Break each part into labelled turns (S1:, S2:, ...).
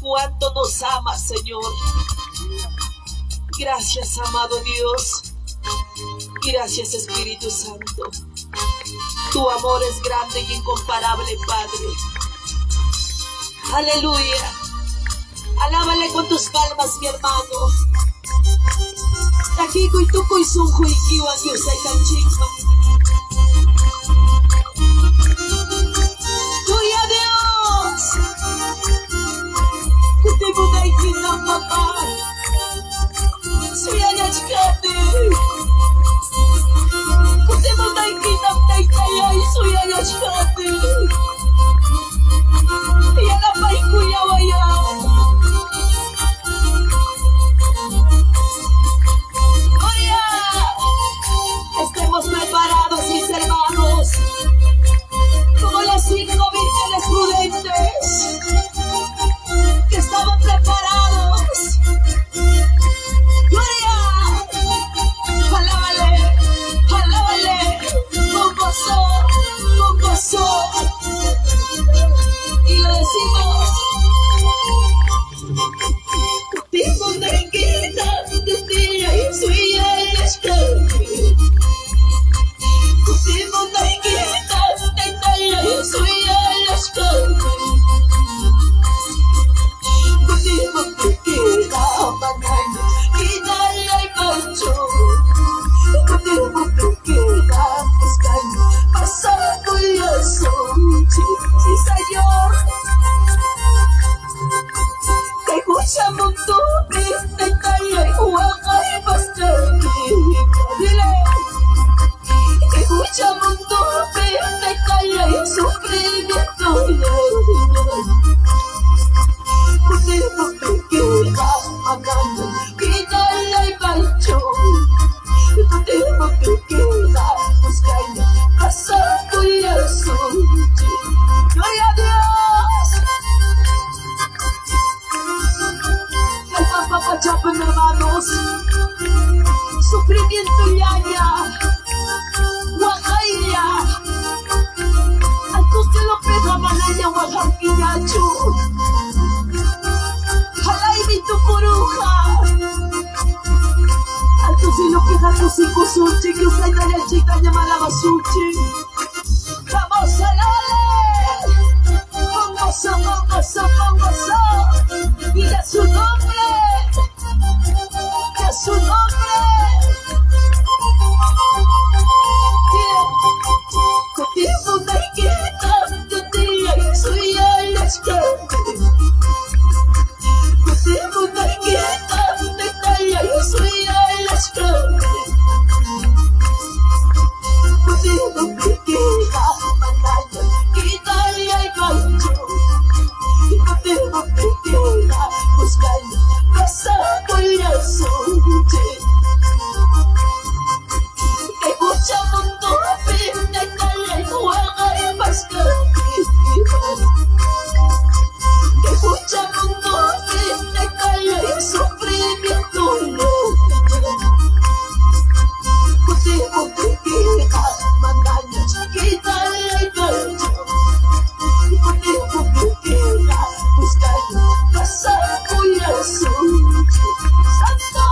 S1: cuánto nos amas, Señor. Gracias, amado Dios. Gracias, Espíritu Santo. Tu amor es grande y incomparable, Padre. Aleluya. Alábale con tus palmas, mi hermano. Takikoy tukoy sungkoy kiwan Diyos ay kanchikma. Kuya Dios, kuti mo na ikinang papay. Suya niya chikate. Kuti mo na ikinang taytayay. Suya niya chikate. Yan ang pa'y kuya waya. Estemos preparados, mis hermanos, como las 5 vírgenes prudentes que estaban preparados. ¡Gloria! ¡Alábale! ¡Alábale! ¡Con gozo! ¡Con gozo! Y lo decimos. Contigo me quita de ti y soy el esclavo. Contigo me quita de ti y soy el esclavo. Contigo me quita mañana, quita el pancho. Contigo me quita buscando pasar curioso. Sí, Señor. Que escucha mundo, te calla y juega y basta. Dile. Que escucha mundo, te calla y sufrimiento. Contigo me queda magando, quítale el pancho. Contigo me queda buscando pasar curioso. Gloria a Dios. Papachapen, hermanos, sufrimiento y aña, guajaya, antes que lo pega manaya, guajaquiñachu, jalay mi tu coruja, antes que lo pega tu psicosuchi, que usted no le chica llamada basuchi, vamos a darle, con gozo, con gozo, con gozo, y de su nombre. Su nombre. Contigo me quita de ti y soy el esclavo. Contigo me quita de ti y soy el esclavo. Contigo me quita mañana, quítale el gancho. Contigo me quita buscando pasar curioso. Que escucha mundo, te calla y juega y pasca. Que escucha mundo, te calla y sufrimiento. Contigo te queda mandañas, quítale el gancho. Contigo te queda buscando pasar curioso. ¡Santo!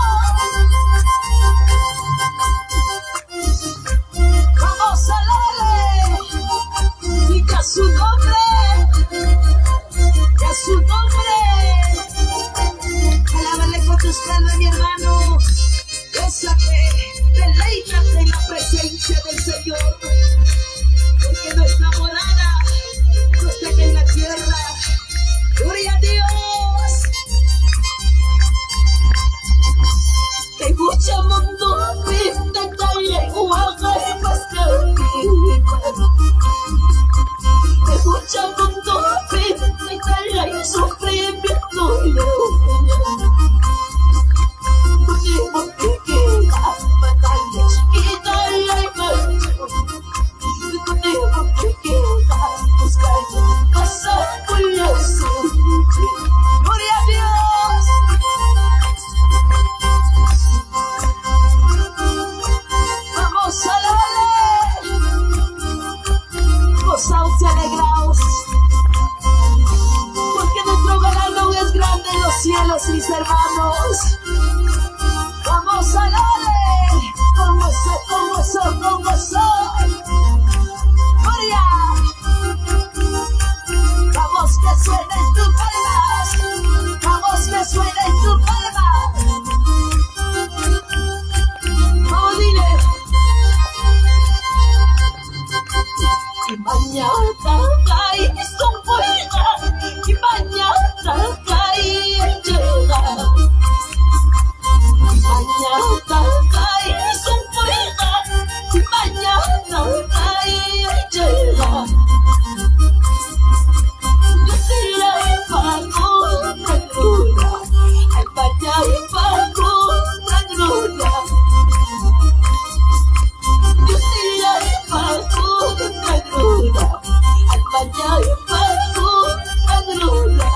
S1: ¡Vamos a darle! ¡Y que a su nombre! ¡Que a su nombre! Alábale con tus palmas, mi hermano. Gózate, deleítate en la presencia del Señor. Porque nuestra morada no está aquí en la tierra. ¡Gloria a Dios! Que mucho mundo pinta calle, guaja y pastel. Que mucho mundo pinta calle y sufrimiento. Contigo me queda batallas, quítale el gancho. Contigo me queda buscando pasar curioso. ¡Gloria a Dios! Vamos a darle. Gozaos y alegraos. cielos, mis hermanos. Vamos a darle con gozo, con gozo, con gozo. Gloria. Vamos que suenen tus palmas. Vamos que suenen tus palmas. Vamos, dile. Y mañana cae son fuera. Y mañana cae llega. Mañana cae son fuera. Y mañana cae llega. Yo te la pago la luna. Al mañana pago la luna. Yo te la pago la luna. Al mañana pago la luna.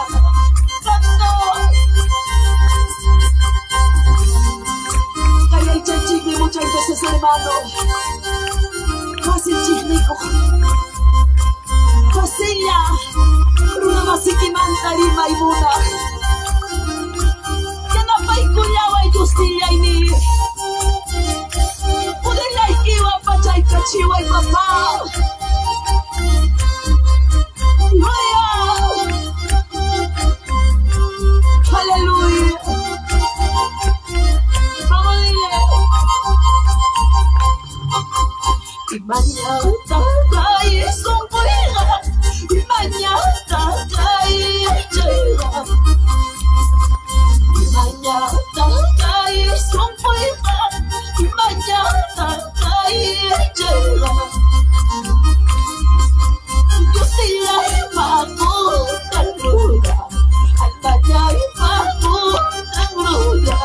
S1: Kaya chisme muchas veces, hermano. Kasi chismico. Kasilla. Runa masikimanta rima y muna. Yana pa'y kuyawa y justilla y ni. Pudela y kiwa pachay kachiwa y papá. Aleluya. Vamos a dile. Y mañana cae son fuera. Y mañana cae llega. Y mañana cae son fuera. Y mañana cae llega. Yo sí la pago la luna. Al mañana pago la luna.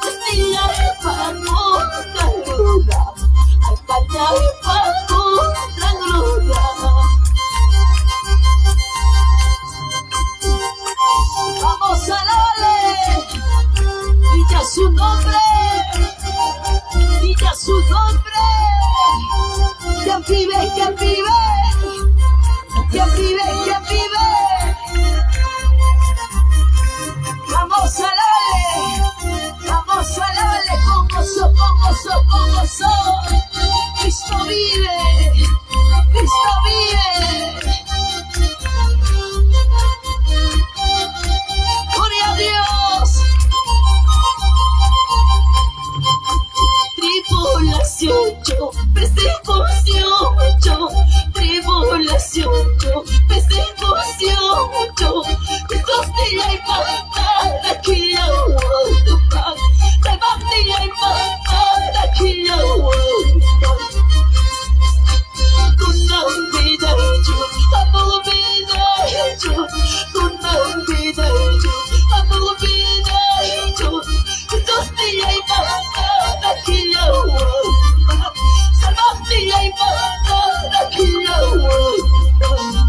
S1: Yo sí la pago la luna. Al mañana pago la luna. Vamos a darle. Y ya su nombre. Y ya su nombre. ¿Quién vive? ¿Quién vive? ¿Quién vive? ¿Quién vive? Vamos a darle. Vamos a darle con gozo, con gozo, con gozo. Cristo vive. Cristo vive. Gloria a Dios. Tribulación yo, persecución yo, tribulación yo, persecución yo, costilla y pata, aquí yo voy to back, salvatilla y pata, aquí yo voy to back. Kuna vida yo, amo vida yo, kuna vida yo, amo vida yo, costilla y pata, aquí yo voy to back, salvatilla y pata, aquí yo voy to back.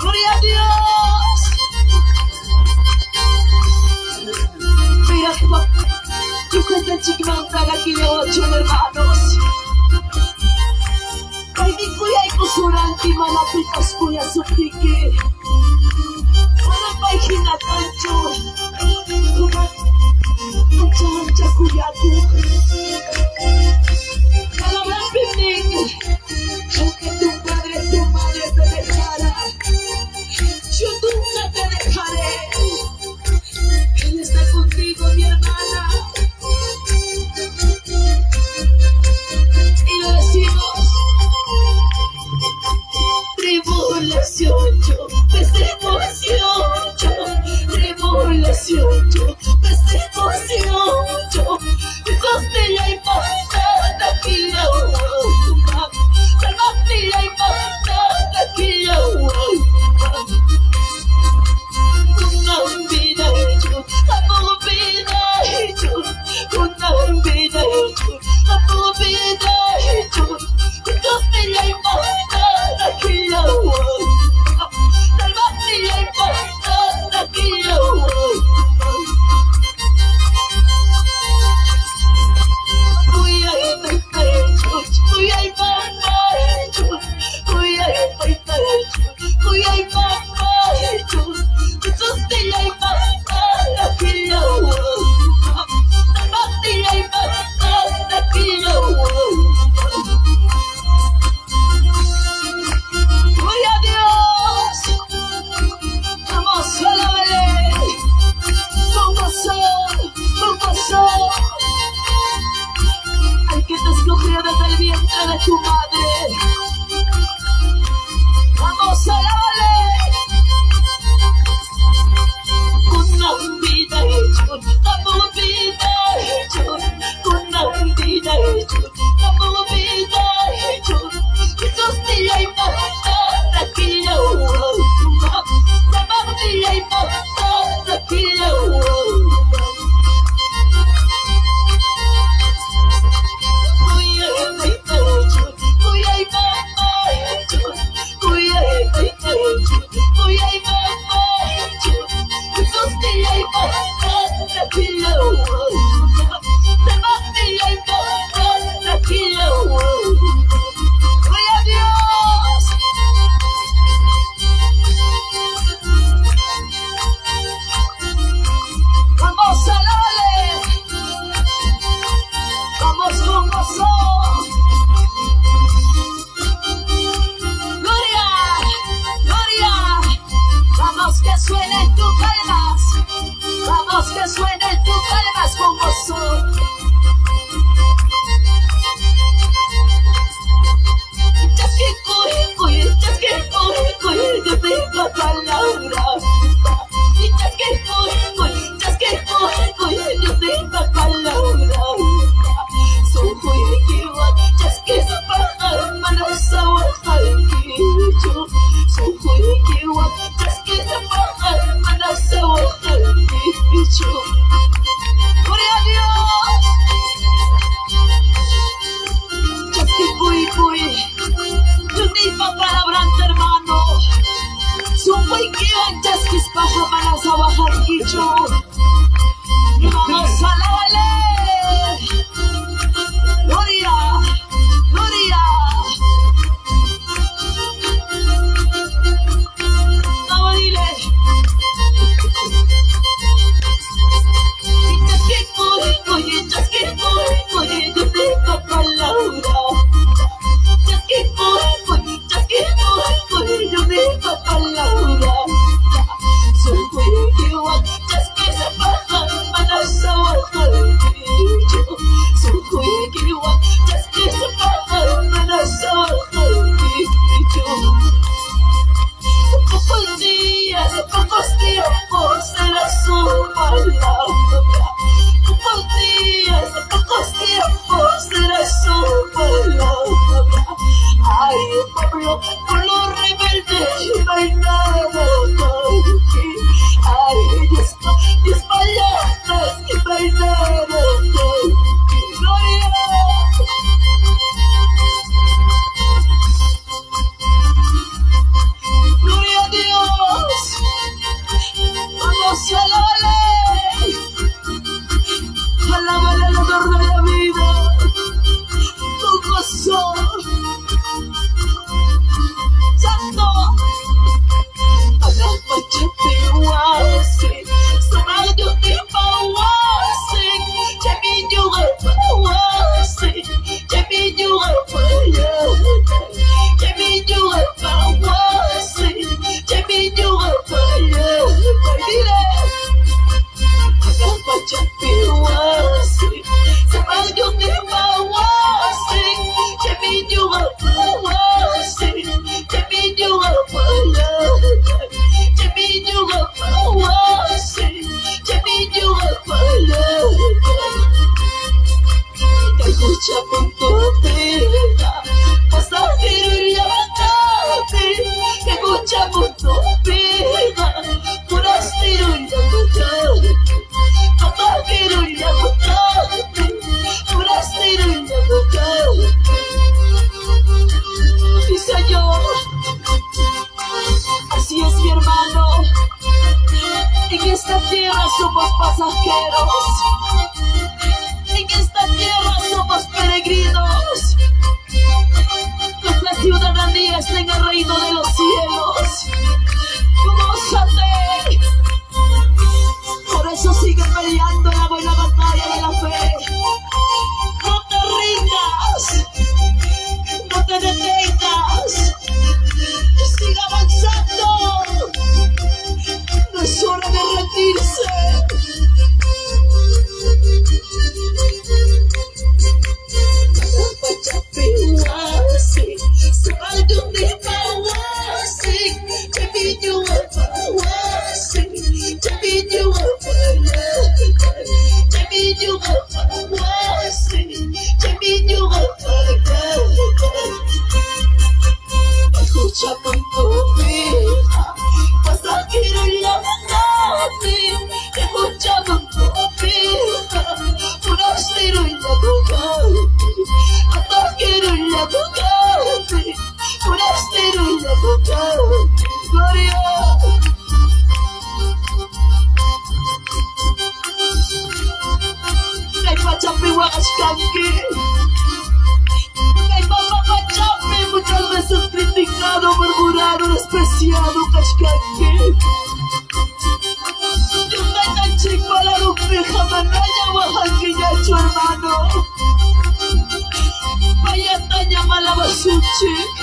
S1: Gloria a Dios. Mira, yo cuento chiquimanta aquí de 8 hermanos. Ay, mi cuya y kusuranti malapitas kuya suptiki. Wala pa hinatancho. Ancha kuya ko. Kalawang pipig. Aunque tu padre, tu madre te dejara, yo nunca te dejaré. Él está contigo, mi hermana. Y le decimos, tribulación yo, persecución yo, tribulación yo, persecución yo, costilla y pata, To be you up for love. escuchando pasajero en la nave, escuchando forastero en la boca, pasajero en la boca, forastero en la boca. Gloria. Kay Pachapi Wakashkanki, kay Papa Pachapi, muchas veces criticado, murmurado, despreciado, Kashkanki. Yung tan chico a la lumpeja, manaya, Oaxaquilla, su hermano. Vaya taña malabasuchi.